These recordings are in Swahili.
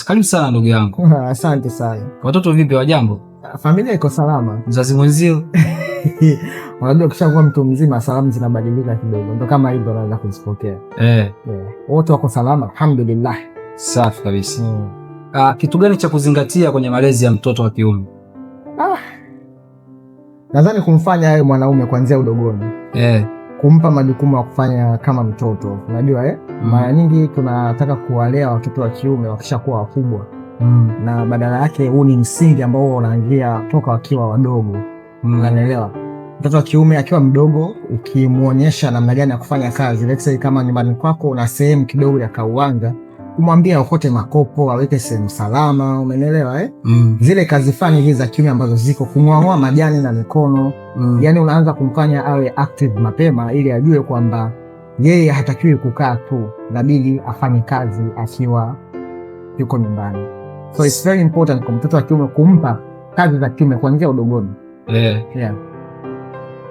Karibu sana ndugu yangu. Asante sana. Watoto vipi, wajambo? Familia iko salama. Mzazi mwenzio? Unajua ukishakuwa mtu mzima salamu zinabadilika kidogo. Ndio kama hivyo naweza kuzipokea. Wote wako salama, alhamdulillah. Safi kabisa. Kitu gani cha kuzingatia kwenye malezi ya mtoto wa kiume? Nadhani kumfanya awe mwanaume kuanzia udogoni. Kumpa majukumu ya kufanya kama mtoto. Unajua mara nyingi tunataka kuwalea watoto wa kiume wakishakuwa wakubwa. Na badala yake huu ni msingi ambao unaanzia toka wakiwa wadogo. Unanielewa? Mtoto wa kiume akiwa mdogo ukimuonyesha namna gani ya kufanya kazi, let's say kama nyumbani kwako una sehemu kidogo ya kauwanga, kumwambia ukote makopo, aweke sehemu salama, umeelewa Zile kazi fani hizi za kiume ambazo ziko kung'oa majani na mikono, yani unaanza kumfanya awe active mapema ili ajue kwamba yeye hatakiwi kukaa tu, inabidi afanye kazi akiwa yuko nyumbani. So it's very important kwa mtoto wa kiume kumpa kazi za kiume kuanzia udogoni.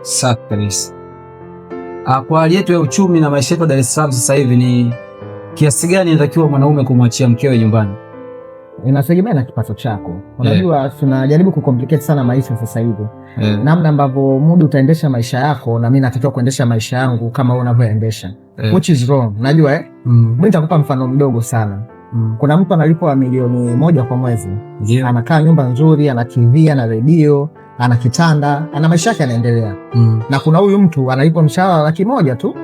Safi kabisa. Kwa hali yetu ya uchumi na maisha yetu Dar es Salaam sasa hivi, ni kiasi gani inatakiwa mwanaume kumwachia mkewe nyumbani? Inategemea na kipato chako. Unajua tunajaribu kucomplicate sana maisha sasa hivi. Namna ambavyo muda utaendesha maisha yako na mimi natakiwa kuendesha maisha yangu kama wewe unavyoendesha. Which is wrong. Unajua mimi nitakupa mfano mdogo sana. Kuna mtu analipwa milioni 1 kwa mwezi. Anakaa nyumba nzuri, ana TV, ana radio, ana kitanda, ana maisha yake yanaendelea. Na kuna huyu mtu analipwa mshahara 100,000 tu,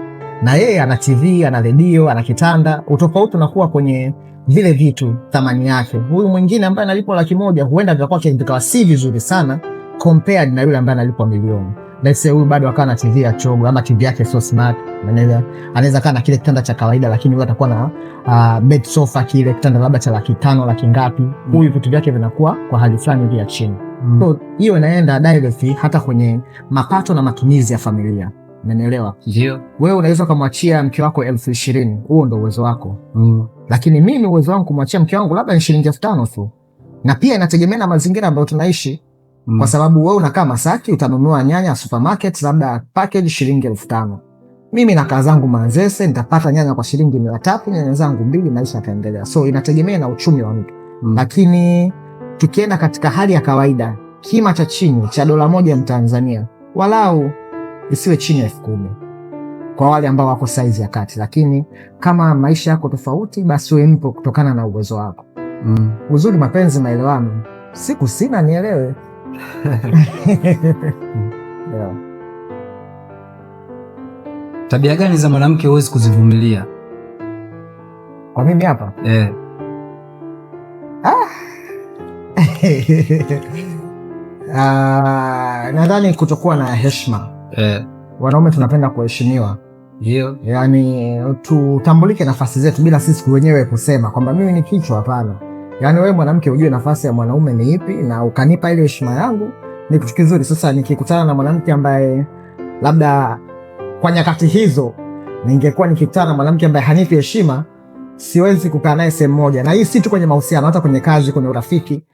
na yeye ana TV, ana radio, ana kitanda. Utofauti unakuwa kwenye vile vitu, thamani yake. Huyu mwingine ambaye analipwa 100,000 huenda vikawa vikawa si vizuri sana compared na yule ambaye analipwa milioni. Let's say huyu bado akawa na TV ya chogo ama TV yake so smart, unaelewa? Anaweza kaa na kile kitanda cha kawaida, lakini huyu atakuwa na bed sofa, kile kitanda labda cha 500,000 laki ngapi. Huyu vitu vyake vinakuwa kwa hali fulani hivi ya chini. So hiyo inaenda direct hata kwenye mapato na matumizi ya familia. Unaelewa? Ndio. Wewe unaweza kumwachia mke wako 20,000, huo ndio uwezo wako. Lakini mimi uwezo wangu kumwachia mke wangu labda ni shilingi 5,000 tu. Na pia inategemea na mazingira ambayo tunaishi. Kwa sababu wewe unakaa Masaki, utanunua nyanya supermarket labda package shilingi 5,000. Mimi nakaa zangu Manzese, nitapata nyanya kwa shilingi 300, nyanya zangu 2, maisha yataendelea. So inategemea na uchumi wa mtu. Lakini tukienda katika hali ya kawaida, kima cha chini cha dola 1 ya Tanzania walau isiwe chini ya 10,000 kwa wale ambao wako size ya kati. Lakini kama maisha yako tofauti, basi wewe mpo kutokana na uwezo wako. Uzuri mapenzi maelewano. Siku sina nielewe. Tabia gani za mwanamke huwezi kuzivumilia? Kwa mimi hapa? Nadhani kutokuwa na heshima. Wanaume tunapenda kuheshimiwa. Yani tutambulike nafasi zetu bila sisi wenyewe kusema kwamba mimi ni kichwa, hapana. Yani wewe mwanamke ujue nafasi ya mwanaume ni ipi na ukanipa ile heshima yangu, ni kitu kizuri. Sasa nikikutana na mwanamke ambaye labda kwa nyakati hizo ningekuwa nikikutana na mwanamke ambaye hanipi heshima, siwezi kukaa naye sehemu moja. Na hii si tu kwenye mahusiano, hata kwenye kazi, kwenye urafiki.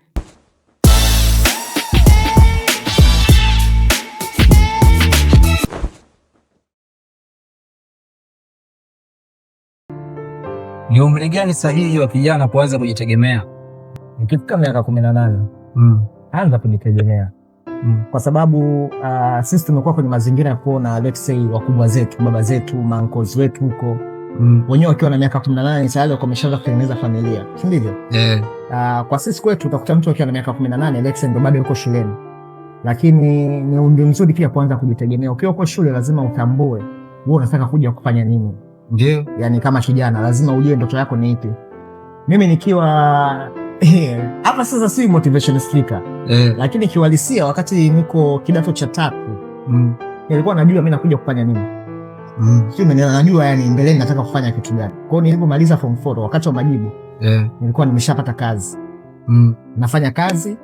Ni umri gani sahihi wa kijana kuanza kujitegemea? Nikifika miaka 18, anza kujitegemea. Kwa sababu sisi tumekuwa kwenye mazingira ya kuona let's say wakubwa zetu, baba zetu, mankos wetu huko, wenyewe wakiwa na miaka 18 tayari wameshaanza kutengeneza familia, si ndivyo? Kwa sisi kwetu utakuta mtu akiwa na miaka 18 let's say ndio bado yuko shuleni. Lakini ni umri mzuri pia kuanza kujitegemea. Ukiwa uko shule lazima utambue wewe unataka kuja kufanya nini. Ndio. Yani kama kijana lazima ujue ndoto yako ni ipi. Mimi nikiwa hapa sasa si motivation speaker. Lakini kiuhalisia wakati niko kidato cha 3, nilikuwa najua mimi nakuja kufanya nini. Sio mimi najua yani mbeleni nataka kufanya kitu gani. Kwa hiyo nilipomaliza form 4 wakati wa majibu, nilikuwa nimeshapata kazi. Nafanya kazi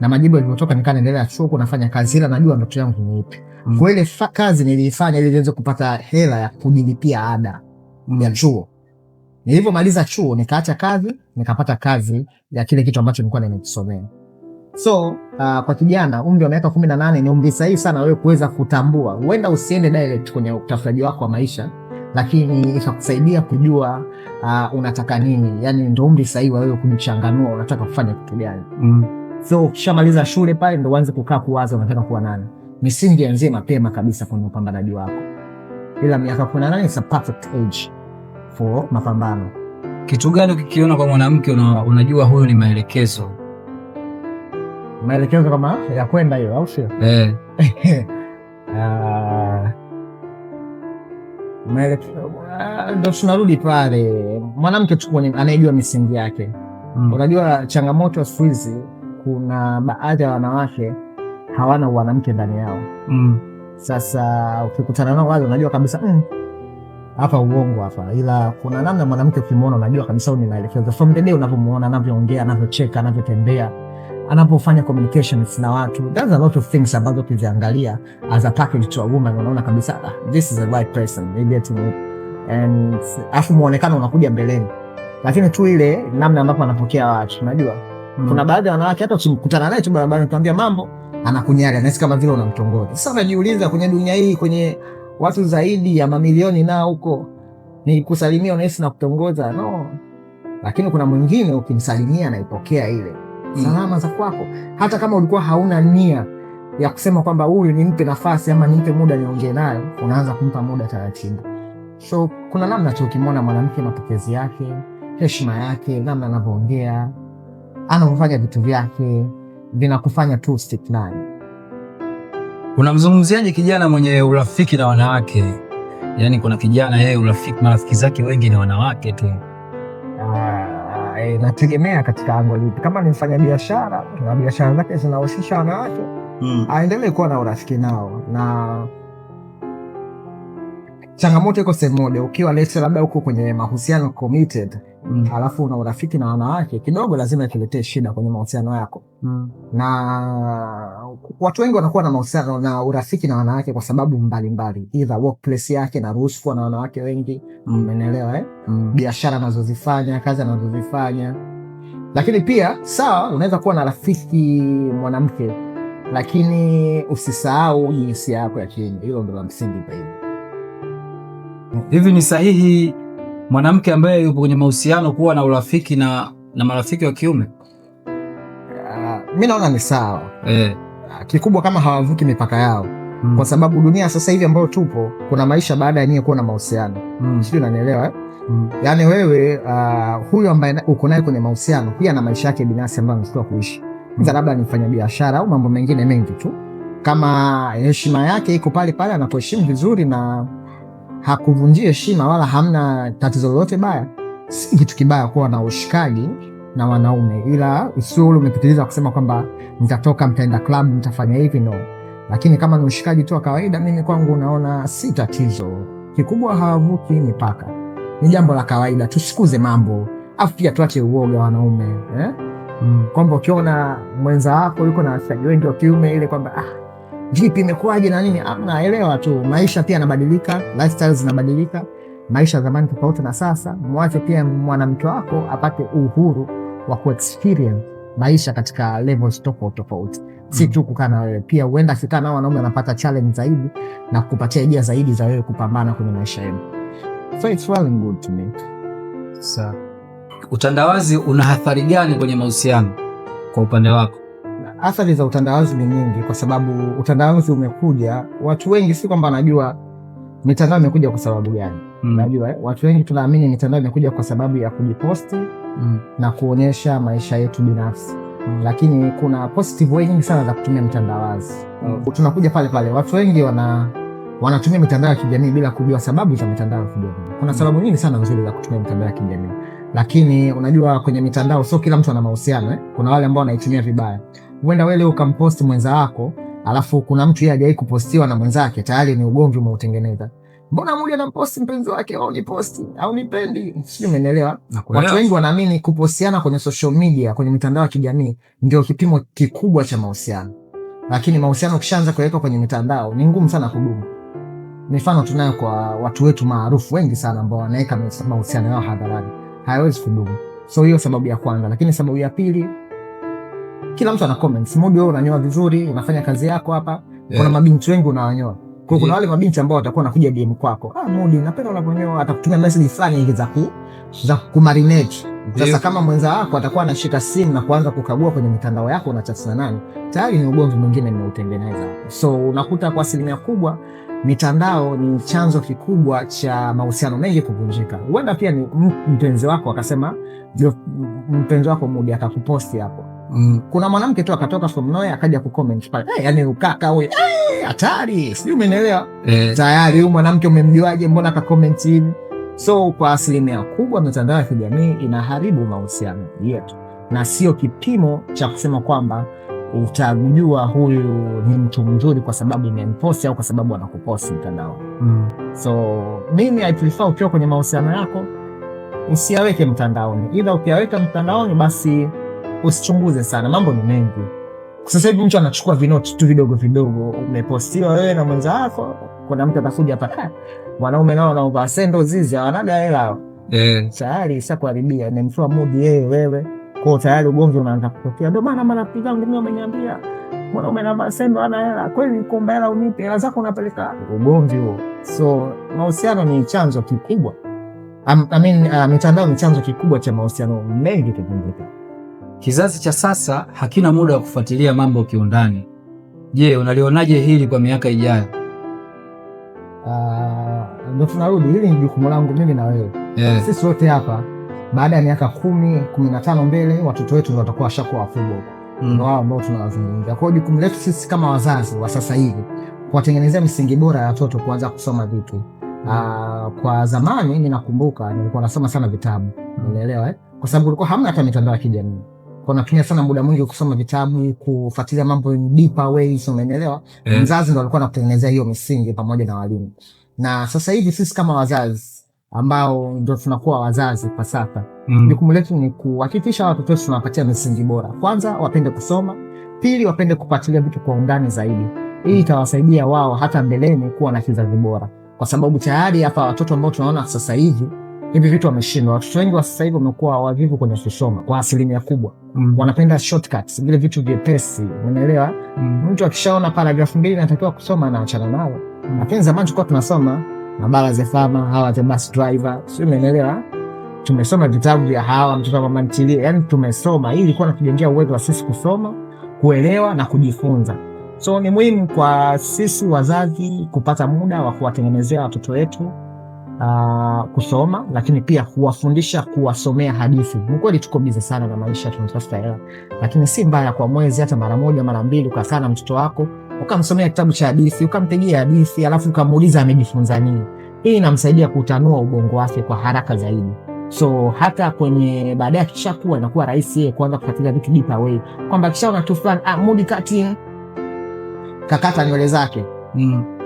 na majibu yalipotoka nikaendelea chuo kunafanya kazi, ila najua ndoto yangu ni ipi. Kwa ile kazi nilifanya ili niweze kupata hela ya kujilipia ada ya chuo. Nilipomaliza chuo nikaacha kazi, nikapata kazi ya kile kitu ambacho nilikuwa nimekisomea. So kwa kijana umri wa miaka 18 ni umri sahihi sana wewe kuweza kutambua. Huenda usiende direct kwenye utafutaji wako wa maisha, lakini itakusaidia kujua unataka nini, yani ndio umri sahihi wewe kujichanganua unataka kufanya kitu gani. So ukishamaliza shule pale ndio uanze kukaa kuwaza unataka kuwa nani. Misingi ianzie mapema kabisa kwenye upambanaji wako, ila miaka 18 is a perfect age for mapambano. Kitu gani ukikiona kwa mwanamke unajua huyu ni maelekezo? Maelekezo kama ya kwenda hiyo au sio? Ndo tunarudi pale, mwanamke tu anayejua misingi yake. Unajua changamoto siku hizi, kuna baadhi ya wanawake hawana mwanamke ndani yao. Sasa ukikutana nao wale unajua kabisa hapa uongo hapa, ila kuna namna mwanamke ukimwona unajua kabisa ni maelekezo. From the day unavyomuona, anavyoongea, anavyocheka, anavyotembea, anapofanya communications na watu, there's a lot of things ambazo ukiziangalia as a package to a woman unaona kabisa this is the right person maybe to me, and afu muonekano unakuja mbeleni, lakini tu ile namna ambapo anapokea watu unajua. Kuna baadhi ya wanawake hata ukikutana naye tu barabarani ukiambia mambo anakunyaga na kama vile unamtongoza. Sasa unajiuliza kwenye dunia hii, kwenye watu zaidi ya mamilioni na huko, ni kusalimia unahisi na kutongoza? No. Lakini kuna mwingine ukimsalimia anaipokea ile salama za kwako, hata kama ulikuwa hauna nia ya kusema kwamba huyu nimpe nafasi ama nimpe muda niongee naye, unaanza kumpa muda taratibu. So kuna namna tu ukimwona mwanamke, mapokezi yake, heshima yake, namna anavyoongea, anavyofanya vitu vyake, vinakufanya tu stick naye. Unamzungumziaje kijana mwenye urafiki na wanawake? Yaani kuna kijana yeye marafiki zake wengi ni wanawake tu. Nategemea katika ango lipi. Kama ni mfanya biashara na biashara zake zinahusisha wanawake, aendelee kuwa na urafiki nao. Na changamoto iko sehemu moja, ukiwa lese labda uko kwenye mahusiano committed, alafu una urafiki na wanawake, kidogo lazima ikuletee shida kwenye mahusiano yako. Na watu wengi wanakuwa na mahusiano na urafiki na wanawake kwa sababu mbalimbali, either workplace yake na ruhusu kuwa na wanawake wengi, umeelewa biashara anazozifanya, kazi anazozifanya. Lakini pia sawa, unaweza kuwa na rafiki mwanamke, lakini usisahau jinsia yako ya chini. Hilo ndio la msingi zaidi. Hivi ni sahihi mwanamke ambaye yupo kwenye mahusiano kuwa na urafiki na marafiki wa kiume? Mimi naona ni sawa. Kikubwa kama hawavuki mipaka yao. Kwa sababu dunia sasa hivi ambayo tupo, kuna maisha baada ya nyie kuwa na mahusiano. Sio, unanielewa? Yaani wewe huyu ambaye uko naye kwenye mahusiano pia na maisha yake binafsi ambayo anataka kuishi. Labda ni mfanya biashara au mambo mengine mengi tu. Kama heshima yake iko pale pale, anapoheshimu vizuri na hakuvunjia heshima wala hamna tatizo lolote baya, si kitu kibaya kuwa na ushikaji na wanaume, ila usio ule umepitiliza kusema kwamba mtatoka mtaenda club mtafanya hivi, no. Lakini kama ni ushikaji tu wa kawaida, mimi kwangu naona si tatizo. Kikubwa hawavuki mipaka, ni jambo la kawaida, tusikuze mambo. Afu pia tuache uoga wanaume, kwamba ukiona mwenza wako yuko na wasaji wengi wa kiume ile kwamba vipi imekuwaje na nini, naelewa tu maisha pia yanabadilika, lifestyles zinabadilika, maisha zamani tofauti na sasa. Mwache pia mwanamke wako apate uhuru wa kuexperience maisha katika levels tofauti, si tu kukaa na wewe. Pia huenda akikaa na wanaume anapata challenge zaidi na kukupatia idea zaidi za wewe kupambana kwenye maisha yenu. So it's well and good to me. Sasa utandawazi una athari gani kwenye mahusiano kwa upande wako? Athari za utandawazi ni nyingi, kwa sababu utandawazi umekuja, watu wengi si kwamba najua mitandao imekuja kwa sababu gani. Najua watu wengi tunaamini mitandao imekuja kwa sababu ya kujiposti na kuonyesha maisha yetu binafsi. Lakini kuna positive way nyingi sana za kutumia mitandawazi. Tunakuja pale pale, watu wengi wanatumia mitandao ya kijamii bila kujua sababu za mitandao ya kijamii. Kuna sababu nyingi sana nzuri za kutumia mitandao ya kijamii, lakini unajua kwenye mitandao sio kila mtu ana mahusiano. Kuna wale ambao wanaitumia vibaya. Uenda wewe leo ukamposti mwenza wako, alafu kuna mtu yeye hajawahi kupostiwa na mwenzake, tayari ni ugomvi umeutengeneza. Mbona mmoja anamposti mpenzi wake au ni posti au nipendi? Sio, umeelewa? Watu wengi wanaamini kupostiana kwenye social media, kwenye mitandao ya kijamii ndio kipimo kikubwa cha mahusiano. Lakini mahusiano ukishaanza kuweka kwenye mitandao ni ngumu sana kudumu. Mifano tunayo kwa watu wetu maarufu wengi sana ambao wanaweka mahusiano yao hadharani. Hayawezi kudumu. So hiyo sababu ya kwanza. Lakini sababu ya pili, kila mtu ana comments. Mmoja wewe unanyoa vizuri, unafanya kazi yako hapa. Kuna mabinti wengi unawanyoa. Kwa kuna wale mabinti ambao watakuwa wanakuja DM kwako, Mudi napenda unaponyoa, atakutumia message fulani hivi za kumarinate. Sasa kama mwenza wako atakuwa anashika simu na kuanza kukagua kwenye mitandao yako unachati na nani, tayari ni ugomvi mwingine mmeutengeneza. So unakuta kwa asilimia kubwa mitandao ni chanzo kikubwa cha mahusiano mengi kuvunjika. Huenda pia ni mpenzi wako akasema, mpenzi wako Mudi akakuposti hapo. Kuna mwanamke tu akatoka from nowhere akaja kucomment pale, yani ukaka huyu hatari, sijui umeelewa. Tayari huyu mwanamke umemjuaje, mbona akacomment hivi? So kwa asilimia kubwa mitandao ya kijamii inaharibu mahusiano yetu, na sio kipimo cha kusema kwamba utajua huyu ni mtu mzuri kwa sababu imemposti au kwa sababu anakuposti mtandao. So mimi I prefer ukiwa kwenye mahusiano yako usiyaweke mtandaoni, ila ukiyaweka mtandaoni basi usichunguze sana, mambo ni mengi. Sasa hivi mtu anachukua vinoti tu vidogo vidogo, umepostiwa wewe na mwenza wako, kuna mtu atakuja hapa, wanaume nao wanaovaa sendo zizi hawanaga hela. Tayari ishakuharibia, nimemtoa Mudi yeye wewe, kwa tayari ugomvi unaanza kutokea. Ndio maana marafiki zangu mimi wameniambia mwanaume anavaa sendo ana hela, kweli kuomba hela unipe hela zako unapeleka, ugomvi huo. So mahusiano ni chanzo kikubwa, mitandao ni chanzo kikubwa cha mahusiano mengi kuvunjika. Kizazi cha sasa hakina muda wa kufuatilia mambo kiundani. Je, unalionaje hili kwa miaka ijayo? Ndio tunarudi, hili ni jukumu langu mimi na wewe. Sisi wote hapa baada ya miaka 10, 15 mbele watoto wetu watakuwa washakuwa wakubwa. Ndio wao ambao tunawazungumzia. Kwa hiyo jukumu letu sisi kama wazazi wa sasa hivi kuwatengenezea misingi bora ya watoto kuanza kusoma vitu. Kwa zamani mimi nakumbuka nilikuwa nasoma sana vitabu. Unaelewa Kwa sababu kulikuwa hamna hata mitandao ya kijamii. Kwa natumia sana muda mwingi kusoma vitabu, kufuatilia mambo in deeper ways, umeelewa? Mzazi ndo alikuwa anakutengenezea hiyo misingi pamoja na walimu. Na sasa hivi sisi kama wazazi ambao ndo tunakuwa wazazi kwa sasa, jukumu letu ni kuhakikisha watoto wetu tunawapatia misingi bora. Kwanza wapende kusoma, pili wapende kufuatilia vitu kwa undani zaidi. Hii itawasaidia wao hata mbeleni kuwa na kizazi bora. Kwa sababu tayari hapa watoto ambao tunaona sasa hivi vitu wameshindwa. Watoto wengi wa sasa hivi wamekuwa wavivu kwenye kusoma kwa asilimia kubwa. Wanapenda shortcuts, vile vitu vyepesi, unaelewa? Mtu akishaona paragraph 2 anatakiwa kusoma na achana nayo. Lakini zamani tulikuwa tunasoma Mabala the Farmer, Hawa the Bus Driver, sio, umeelewa? Tumesoma vitabu vya Hawa mtoto wa mama ntilie, yani tumesoma ili ilikuwa inatujengea uwezo wa sisi kusoma, kuelewa na kujifunza. So ni muhimu kwa sisi wazazi kupata muda wa kuwatengenezea watoto wetu kusoma, lakini pia kuwafundisha kuwasomea hadithi. Mkweli tuko busy sana na maisha, tunatafuta hela, lakini si mbaya kwa mwezi hata mara moja mara mbili ukakaa na mtoto wako ukamsomea kitabu cha hadithi, ukampigia hadithi, alafu ukamuuliza amejifunza nini. Hii inamsaidia kutanua ubongo wake kwa haraka zaidi. So hata kwenye baadaye akishakuwa inakuwa rahisi yeye kuanza kufuatilia vitu deeper way, kwamba kishaona tu fulani Mudi kati kakata nywele zake,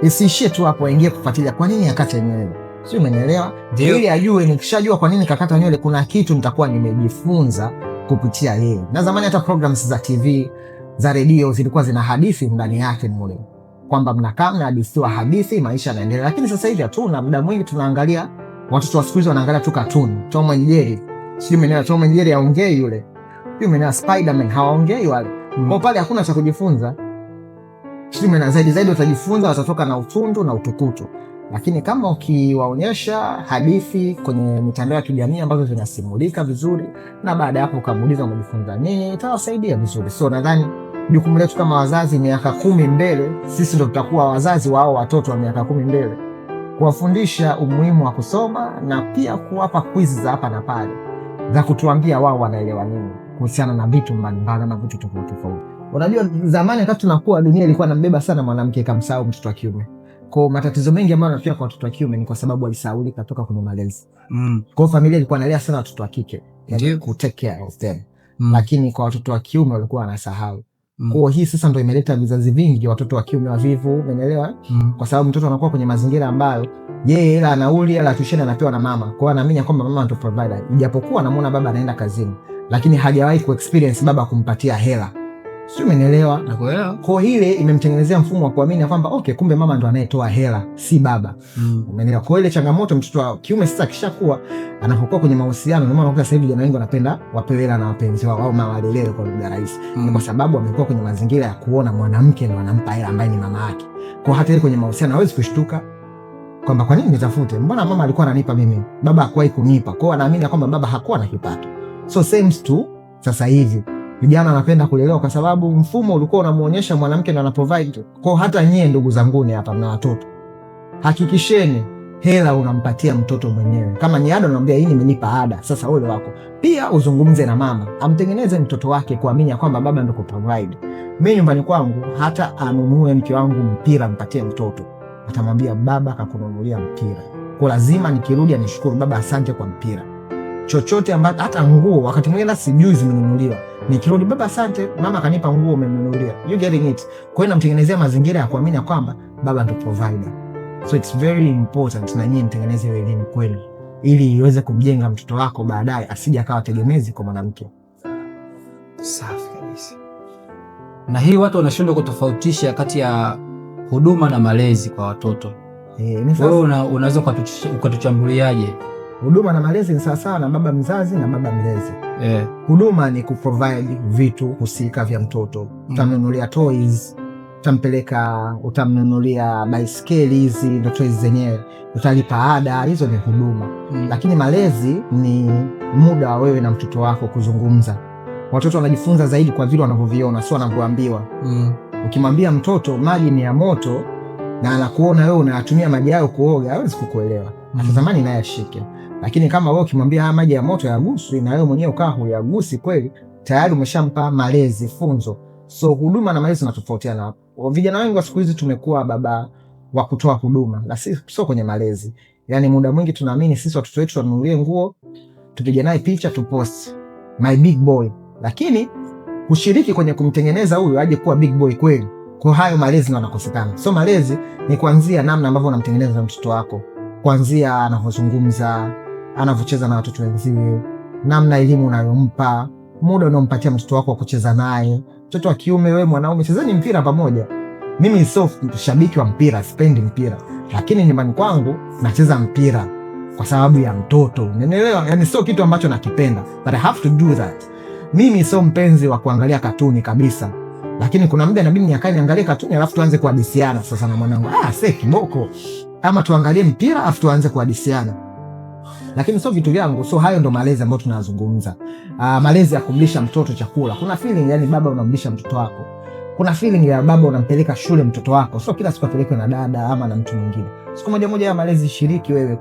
isiishie tu hapo, aingie kufuatilia kwa nini akate nywele. Sio, umeelewa? Ili ajue nikishajua kwa nini kakata nywele kuna kitu nitakuwa nimejifunza kupitia yeye. Na zamani hata programs za TV, za redio zilikuwa zina hadithi ndani yake mule. Kwamba mnakaa na hadithi hadithi, maisha yanaendelea. Lakini sasa hivi hatuna muda mwingi, tunaangalia watoto wa siku hizi wanaangalia tu cartoon. Tom and Jerry. Sio, umeelewa? Tom and Jerry haongei yule. Sio, umeelewa? Spider-Man hawaongei wale. Kwa pale hakuna cha kujifunza. Sio, umeelewa? Zaidi utajifunza, watatoka na utundu na utukutu. Lakini kama ukiwaonyesha hadithi kwenye mitandao ya kijamii ambazo zinasimulika vizuri, na baada ya hapo ukamuuliza umejifunza nini, itawasaidia vizuri. So nadhani jukumu letu kama wazazi miaka 10 mbele, sisi ndio tutakuwa wazazi wao watoto wa miaka 10 mbele, kuwafundisha umuhimu wa kusoma na pia kuwapa quiz za hapa na pale za kutuambia wao wanaelewa nini kuhusiana na vitu mbalimbali na vitu tofauti tofauti. Unajua zamani wakati tunakuwa, dunia ilikuwa inambeba sana mwanamke kamsahau mtoto wa kiume. Kwa matatizo mengi ambayo yanatokea kwa watoto wa kiume ni kwa sababu walisahaulika kutoka kwenye malezi. Kwa familia ilikuwa inalea sana watoto wa kike, yani ku take care of them. Lakini kwa watoto wa kiume walikuwa wanasahau. Kwa hii sasa ndio imeleta vizazi vingi watoto wa kiume wavivu, umeelewa? Kwa sababu mtoto anakuwa kwenye mazingira ambayo yeye hela nauli, hela tuition anapewa na mama. Kwa hiyo anaamini kwamba mama ndio provider. Ijapokuwa anamuona baba anaenda kazini, lakini hajawahi ku experience baba kumpatia hela. Sio, umeelewa? Nakuelewa. Kwa ile imemtengenezea mfumo wa kuamini kwamba okay, kumbe mama ndo anayetoa hela, si baba. Umeelewa? Kwa ile changamoto mtoto wa kiume sasa kishakuwa anapokuwa kwenye mahusiano, na maana sasa hivi vijana wengi wanapenda wapewe hela na wapenzi wao au mawalelewe kwa lugha rahisi. Ni kwa sababu amekuwa kwenye mazingira ya kuona mwanamke ndo anampa hela ambaye ni mama yake. Kwa hata ile kwenye mahusiano hawezi kushtuka kwamba kwa nini nitafute? Mbona mama alikuwa ananipa mimi? Baba hakuwahi kunipa. Kwa hiyo anaamini kwamba baba hakuwa na kipato. So same to sasa hivi. Vijana wanapenda kulelewa kwa sababu mfumo ulikuwa unamuonyesha mwanamke ndo anaprovide. Kwa hata nyie ndugu zanguni hapa na watoto, hakikisheni hela unampatia mtoto mwenyewe. Kama ni ada unamwambia hii nimenipa ada, sasa wewe wako. Pia uzungumze na mama, amtengeneze mtoto wake kuamini kwamba baba ndo kuprovide. Mimi nyumbani kwangu hata anunue mke wangu mpira mpatie mtoto, atamwambia baba kakununulia mpira. Kwa lazima nikirudi anishukuru baba, asante kwa mpira. Chochote ambacho hata nguo wakati mwingine sijui zimenunuliwa, nikirudi baba asante, mama kanipa nguo umenunulia. You getting it? Kwa hiyo namtengenezea mazingira ya kuamini kwamba baba ndo provider. So it's very important na nyinyi mtengeneze elimu kweli, ili iweze kumjenga mtoto wako baadaye asije akawa tegemezi kwa mwanamke. Safi kabisa. Na hii watu wanashindwa kutofautisha kati ya huduma na malezi kwa watoto. Wewe unaweza ukatuchambuliaje? Huduma na malezi ni sawasawa na baba mzazi na baba mlezi. Huduma ni kuprovide vitu husika vya mtoto. Utamnunulia toys, utamnunulia baiskeli, hizi ndo toys zenyewe, utalipa ada, hizo ni huduma. Lakini malezi ni muda wa wewe na mtoto wako kuzungumza. Watoto wanajifunza zaidi kwa vile wanavyoviona, sio wanavyoambiwa. Ukimwambia mtoto maji ni ya moto na anakuona wewe unayatumia maji hayo kuoga, hawezi kukuelewa. Atatamani naye ashike. Lakini kama wewe ukimwambia haya maji ya moto yaguswi na wewe mwenyewe ukaa huyagusi kweli, tayari umeshampa malezi, funzo. So huduma na malezi zinatofautiana hapo. Vijana wengi wa siku hizi tumekuwa baba wa kutoa huduma, na sio kwenye malezi. Yaani muda mwingi tunaamini sisi watoto wetu wanunulie nguo, tupige naye picha, tupost my big boy. Lakini kushiriki kwenye kumtengeneza huyu aje kuwa big boy kweli, kwa hayo malezi ndio yanakosekana. So malezi ni kuanzia namna ambavyo unamtengeneza mtoto wako, kuanzia anavyozungumza, anavyocheza na watoto wenzie, namna elimu unayompa, muda unaompatia mtoto wako wa kucheza naye. Mtoto wa kiume, wewe mwanaume, chezeni mpira pamoja. Mimi sio shabiki wa mpira, sipendi mpira, lakini nyumbani kwangu nacheza mpira kwa sababu ya mtoto. Unaelewa? Yani sio kitu ambacho nakipenda, but I have to do that. Mimi sio mpenzi wa kuangalia katuni kabisa, lakini kuna muda inabidi niakae niangalie katuni alafu tuanze kuhadisiana sasa na mwanangu. Sasa kiboko. Ama tuangalie mpira alafu tuanze kuhadisiana. Lakini sio vitu vyangu. So hayo ndo malezi ambayo tunazungumza. Malezi ya kumlisha mtoto chakula. Kuna feeling yani baba unamlisha mtoto wako. Kuna feeling ya baba unampeleka shule mtoto wako. Sio kila siku apeleke na dada ama na mtu mwingine. Siku moja ya malezi shiriki wewe.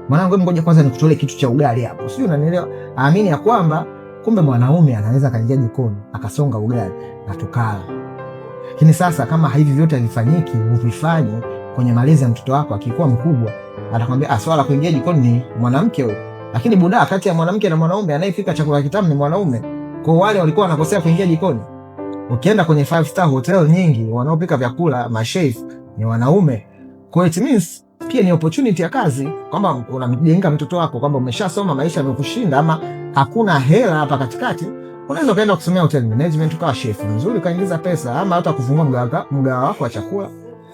Mwanangu hebu ngoja kwanza nikutolee kitu cha ugali hapo. Sio, unanielewa? Aamini ya kwamba kumbe mwanaume anaweza kaingia jikoni akasonga ugali na tukala. Lakini sasa kama hivi vyote havifanyiki, uvifanye kwenye malezi ya mtoto wako, akikuwa mkubwa atakwambia swala kuingia jikoni ni mwanamke huyo. Lakini buda, kati ya mwanamke na mwanaume anayepika chakula kitamu ni mwanaume. Kwa wale walikuwa wanakosea kuingia jikoni. Ukienda kwenye 5-star hotel nyingi, wanaopika vyakula machef ni wanaume. Kwa hiyo it means pia ni opportunity ya kazi, kwamba unamjenga mtoto wako kwamba umeshasoma, maisha yamekushinda ama hakuna hela hapa katikati, unaweza kaenda kusomea hotel management ukawa chef mzuri ukaingiza pesa, ama hata kufungua mgahawa wako wa chakula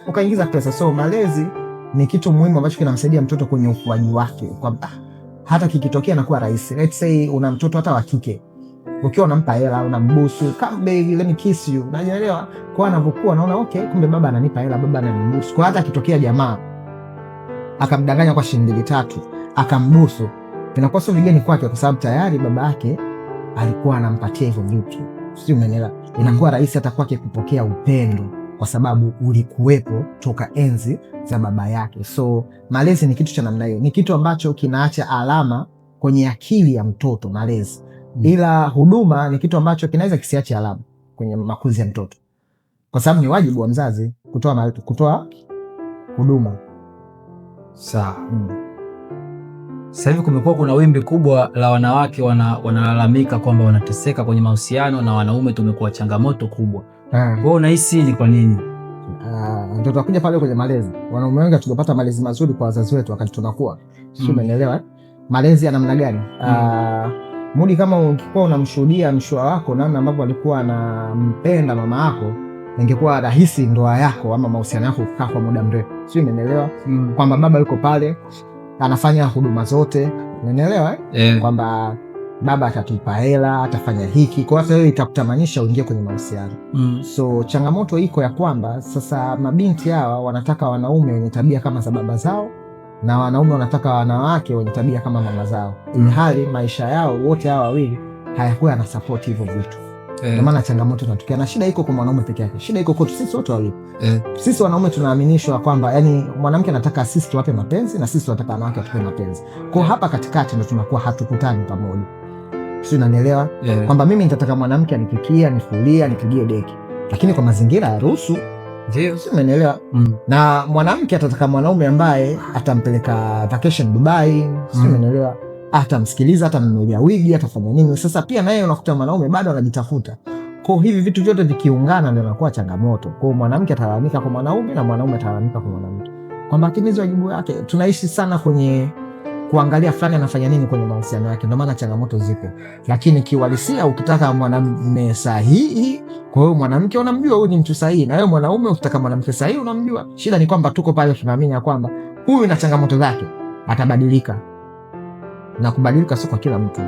ukaingiza pesa. So malezi ni kitu muhimu ambacho kinamsaidia mtoto kwenye ukuaji wake, kwamba hata kikitokea anakuwa rahisi. Let's say una mtoto hata wa kike, ukiwa unampa hela, unambusu, come baby let me kiss you, unaelewa? Kwa anapokuwa naona okay, kumbe baba ananipa hela, baba ananibusu. Kwa hata kitokea jamaa akamdanganya kwa shilingi 3 akambusu, inakuwa sio vigeni kwake, kwa sababu tayari baba yake alikuwa anampatia hivyo vitu. Sio, umeelewa? Inakuwa rahisi hata kwake kupokea upendo kwa sababu ulikuwepo toka enzi za baba yake. So malezi ni kitu cha namna hiyo, ni kitu ambacho kinaacha alama kwenye akili ya mtoto, malezi. Ila huduma ni kitu ambacho kinaweza kisiache alama kwenye makuzi ya mtoto, kwa sababu ni wajibu wa mzazi kutoa huduma. Sawa. Sasa hivi kumekuwa kuna wimbi kubwa la wanawake wanalalamika kwamba wanateseka kwenye mahusiano na wanaume tumekuwa changamoto kubwa. Wewe unahisi ni kwa nini? Ndio tunakuja pale kwenye malezi. Wanaume wengi tungepata malezi mazuri kwa wazazi wetu wakati tunakuwa. Sio, umeelewa? Malezi ya namna gani? Mudi kama ungekuwa unamshuhudia mshua wako namna ambavyo alikuwa anampenda mama yako, ingekuwa rahisi ndoa yako ama mahusiano yako kukaa kwa muda mrefu. Sio, umeelewa? Kwamba baba yuko pale anafanya huduma zote, umeelewa kwamba baba atatupa hela, atafanya hiki, kwa hiyo itakutamanisha uingie kwenye mahusiano. So changamoto iko ya kwamba sasa mabinti hawa wanataka wanaume wenye tabia kama za baba zao, na wanaume wanataka wanawake wenye tabia kama mama zao, ilhali maisha yao wote hawa wawili hayakuwa na support hivyo vitu. Ndio maana changamoto inatokea, na shida iko kwa mwanaume peke yake, shida iko kwetu sisi wote wawili. Sisi wanaume tunaaminishwa kwamba yani mwanamke anataka sisi tuwape mapenzi na sisi tunataka wanawake watupe mapenzi. Kwa hapa katikati ndio tunakuwa hatukutani pamoja. Sio, unanielewa? Kwamba mimi nitataka mwanamke anipikie, anifulie, anipigie deki, lakini kwa mazingira ya ruhusu. Ndio, sio, umeelewa? Na mwanamke atataka mwanaume ambaye atampeleka vacation Dubai, sio, umeelewa? Atamsikiliza, atamnunulia wigi, atafanya nini. Sasa pia naye unakuta mwanaume bado anajitafuta. Kwa hivi vitu vyote vikiungana ndio inakuwa changamoto. Kwa mwanamke atalalamika kwa mwanaume na mwanaume atalalamika kwa mwanamke, kwamba atimize wajibu wake. Tunaishi sana kwenye kuangalia fulani anafanya nini kwenye mahusiano yake, ndio maana changamoto zipo. Lakini kiuhalisia ukitaka mwanamume sahihi, kwa hiyo mwanamke unamjua huyu ni mtu sahihi, na wewe mwanaume ukitaka mwanamke sahihi unamjua. Shida ni kwamba tuko pale tunaamini kwamba huyu na changamoto zake atabadilika, na kubadilika sio kwa kila mtu.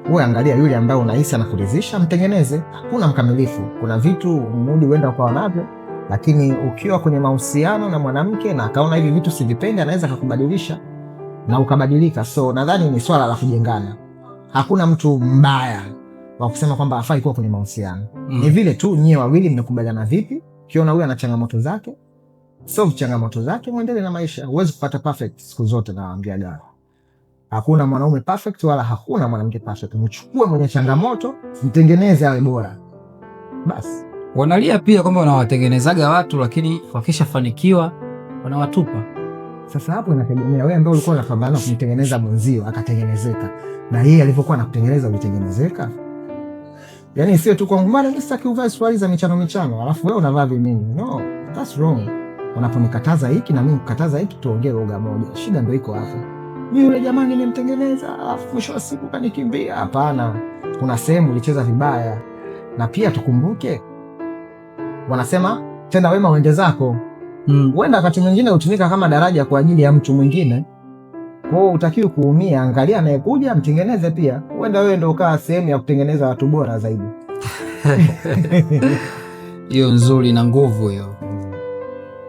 Wewe angalia yule ambaye unahisi anakuridhisha, mtengeneze. Hakuna mkamilifu, kuna vitu Mudi huenda kwa wanavyo, lakini ukiwa kwenye mahusiano na mwanamke na akaona hivi vitu sivipendi, anaweza kukubadilisha na ukabadilika. So nadhani ni swala la kujengana. Hakuna mtu mbaya wa kusema kwamba hafai kuwa kwenye mahusiano. Ni vile tu nyie wawili mmekubaliana vipi. Ukiona huyu ana changamoto zake, solve changamoto zake, muendelee na maisha. Huwezi kupata perfect siku zote, nawaambia gani. Hakuna mwanaume perfect wala hakuna mwanamke perfect. Mchukue mwenye changamoto, mtengeneze awe bora. Basi. Wanalia pia kwamba wanawatengenezaga watu, lakini wakishafanikiwa wanawatupa. Sasa hapo inategemea wewe ndio ulikuwa unapambana kumtengeneza mwenzio akatengenezeka, na yeye alipokuwa anakutengeneza ulitengenezeka. Yaani sio tu kwa mbona nisitaki uvae swali za michano alafu wewe unavaa vimini. No, that's wrong. Unaponikataza hiki na mimi kukataza hiki, tuongee lugha moja. Shida ndio iko hapo. Mimi yule jamani nimemtengeneza alafu mwisho wa siku kanikimbia. Hapana. Kuna sehemu ulicheza vibaya. Na pia tukumbuke, wanasema tenda wema uende zako. Huenda wakati mwingine utumika kama daraja kwa ajili ya mtu mwingine. Kwa hiyo utakiwa kuumia, angalia anayekuja mtengeneze pia. Huenda wewe ndio ukawa sehemu ya kutengeneza watu bora zaidi. Hiyo nzuri na nguvu hiyo.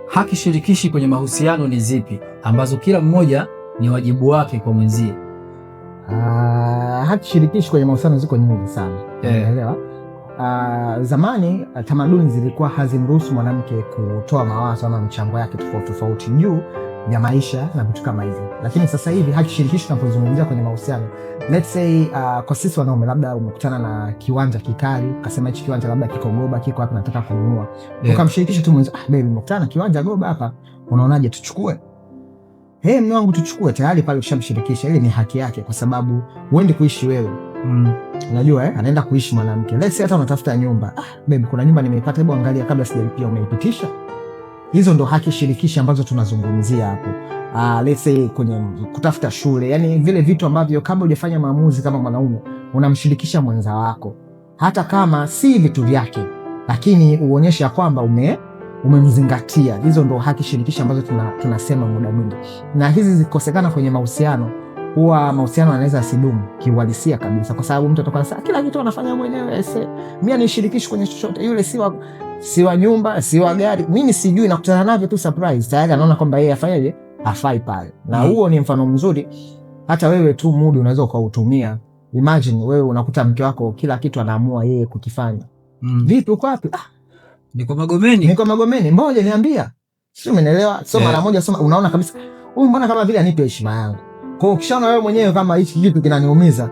Haki shirikishi kwenye mahusiano ni zipi ambazo kila mmoja ni wajibu wake kwa mwenzie? Haki shirikishi kwenye mahusiano ziko nyingi sana. Unaelewa? Zamani tamaduni zilikuwa hazimruhusu mwanamke kutoa mawazo ama mchango yake tofauti juu ya maisha na vitu kama hivyo. Lakini sasa hivi haki shirikishi tunapozungumzia kwenye mahusiano, let's say kwa sisi wanaume, labda umekutana na kiwanja kikali, ukasema hichi kiwanja labda kiko Goba, kiko hapa nataka kununua. Ukamshirikisha tu mwenzi, baby nimekutana na kiwanja Goba hapa, unaonaje tuchukue? Mume wangu tuchukue. Tayari pale ushamshirikisha, ile ni haki yake, kwa sababu uende kuishi wewe. Unajua anaenda kuishi mwanamke. Let's say hata unatafuta nyumba. Babe kuna nyumba nimeipata, hebu angalia kabla sijalipia, umeipitisha? Hizo ndo haki shirikishi ambazo tunazungumzia hapo. Let's say kwenye kutafuta shule, yani vile vitu ambavyo kabla hujafanya maamuzi kama mwanaume unamshirikisha mwenza wako, hata kama si vitu vyake, lakini uonyeshe kwamba umemzingatia. Hizo ndo haki shirikishi ambazo tunasema muda mwingi, na hizi zikosekana kwenye mahusiano, huwa mahusiano yanaweza yasidumu kiuhalisia kabisa, kwa sababu mtu atakuwa anasema kila kitu anafanya mwenyewe. Mimi nishirikishi kwenye chochote, yule si wa nyumba, si wa gari, mimi sijui, nakutana navyo tu surprise, tayari anaona kwamba yeye afanyaje, afai pale. Na huo ni mfano mzuri, hata wewe tu Mudi unaweza ukautumia. Imagine wewe unakuta mke wako kila kitu anaamua yeye kukifanya. Vipi, uko wapi? Niko Magomeni. Niko Magomeni, ngoja niambia. Sio, umeelewa? So mara moja soma, unaona kabisa huyu mbona kama vile anipe heshima yangu. Kwa hiyo ukishaona wewe mwenyewe kama hichi kitu kinaniumiza,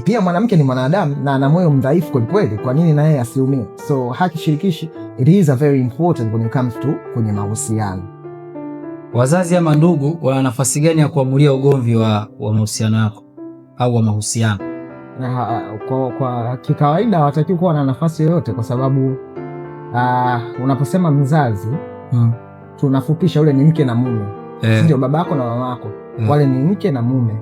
pia mwanamke ni mwanadamu na ana moyo mdhaifu kwa kweli, kwa nini na yeye asiumie? So haki shirikishi, it is a very important when it comes to kwenye mahusiano. Wazazi ama ndugu wana nafasi gani ya kuamulia ugomvi wa mahusiano yako au wa mahusiano? Kwa kikawaida hawatakiwi kuwa na nafasi yoyote, kwa sababu unaposema mzazi tunafupisha ule ni mke na mume. Ndio babako na mamako. Wale ni mke na mume.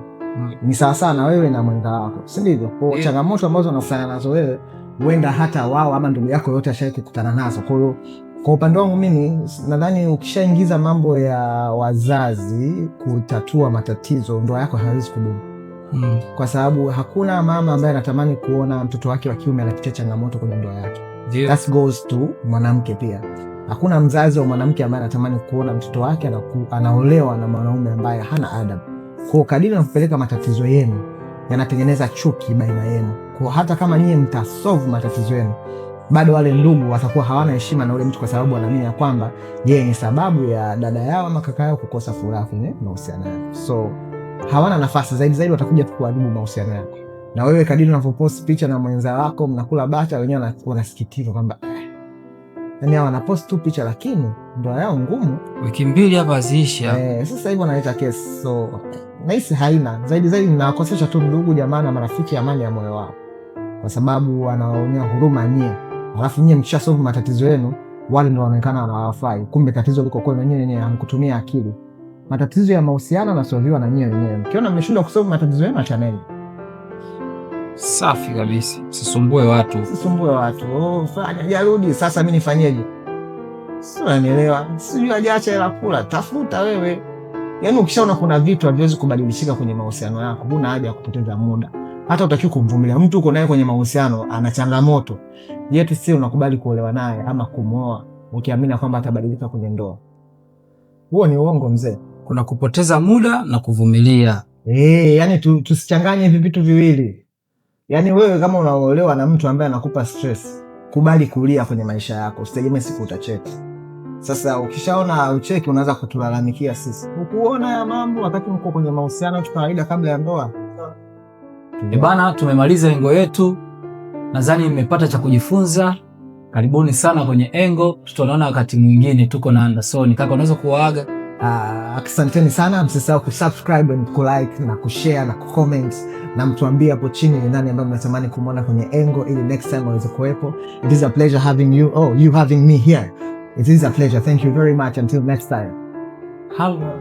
Ni sawa sawa na wewe na mwenza wako, si ndivyo? Kwa changamoto ambazo unafanya nazo wewe, huenda hata wao ama ndugu yako yote ashawahi kukutana nazo. Kwa hiyo kwa upande wangu mimi nadhani ukishaingiza mambo ya wazazi kutatua matatizo, ndoa yako haiwezi kudumu. Kwa sababu hakuna mama ambaye anatamani kuona mtoto wake wa kiume anapitia changamoto kwenye ndoa yake. That goes to mwanamke pia. Hakuna mzazi wa mwanamke ambaye anatamani kuona mtoto wake anaolewa na mwanaume ambaye hana adabu. Kwa kadiri unapeleka matatizo yenu yanatengeneza chuki baina yenu. Kwa hata kama nyie mtasolve matatizo yenu, bado wale ndugu watakuwa hawana heshima na ule mtu, kwa sababu wanaamini ya kwamba yeye ni sababu ya dada yao ama kaka yao kukosa furaha kwenye mahusiano yao. So hawana nafasi, zaidi watakuja kuharibu mahusiano yako. Na wewe kadiri unavyopost picha na mwenza wako mnakula bata, wenyewe wanasikitika kwamba yani hao wanapost tu picha lakini ndoa yao ngumu, wiki 2 hapa aziisha. Sasa hivi wanaleta kesi. So nahisi haina zaidi ninawakosesha tu ndugu jamaa na marafiki amani ya moyo wao, kwa sababu wanawaonea huruma nyie. Alafu nyie mkishasolve matatizo yenu, wale ndio wanaonekana wanawafai, kumbe tatizo liko kwenu nyinyi, hamkutumia akili. Matatizo ya mahusiano yanasolviwa na nyinyi wenyewe. Mkiona mmeshindwa kusolve matatizo yenu, achaneni. Safi kabisa. Usisumbue watu. Fanya jarudi sasa, mimi nifanyeje? Sio, unanielewa? Sijui ajacha hela kula, tafuta wewe. Yaani ukishaona kuna vitu haviwezi kubadilishika kwenye mahusiano yako, huna haja ya kupoteza muda. Hata utakiwa kumvumilia mtu uko naye kwenye mahusiano ana changamoto. Yeti sio unakubali kuolewa naye ama kumwoa ukiamini kwamba atabadilika kwenye ndoa. Huo ni uongo mzee. Kuna kupoteza muda na kuvumilia. Yani tusichanganye hivi vitu viwili. Yani wewe kama unaolewa na mtu ambaye anakupa stress, kubali kulia kwenye maisha yako, usitegemee siku utacheka. Sasa ukishaona ucheki unaanza kutulalamikia sisi. Ukuona ya mambo wakati mko kwenye mahusiano tu kawaida kabla ya ndoa. Bana, tumemaliza engo yetu. Nadhani mmepata cha kujifunza. Karibuni sana kwenye engo. Tutaonana wakati mwingine, tuko na Anderson. Kaka, unaweza kuwaaga? Asanteni sana, msisahau kusubscribe and kulike na kushare na kucomment, na mtuambie hapo chini ni nani ambaye mnatamani kumuona kwenye engo ili next time aweze kuwepo. It is a pleasure having you. You having me here. It is a pleasure. Thank you very much. Until next time. Hello.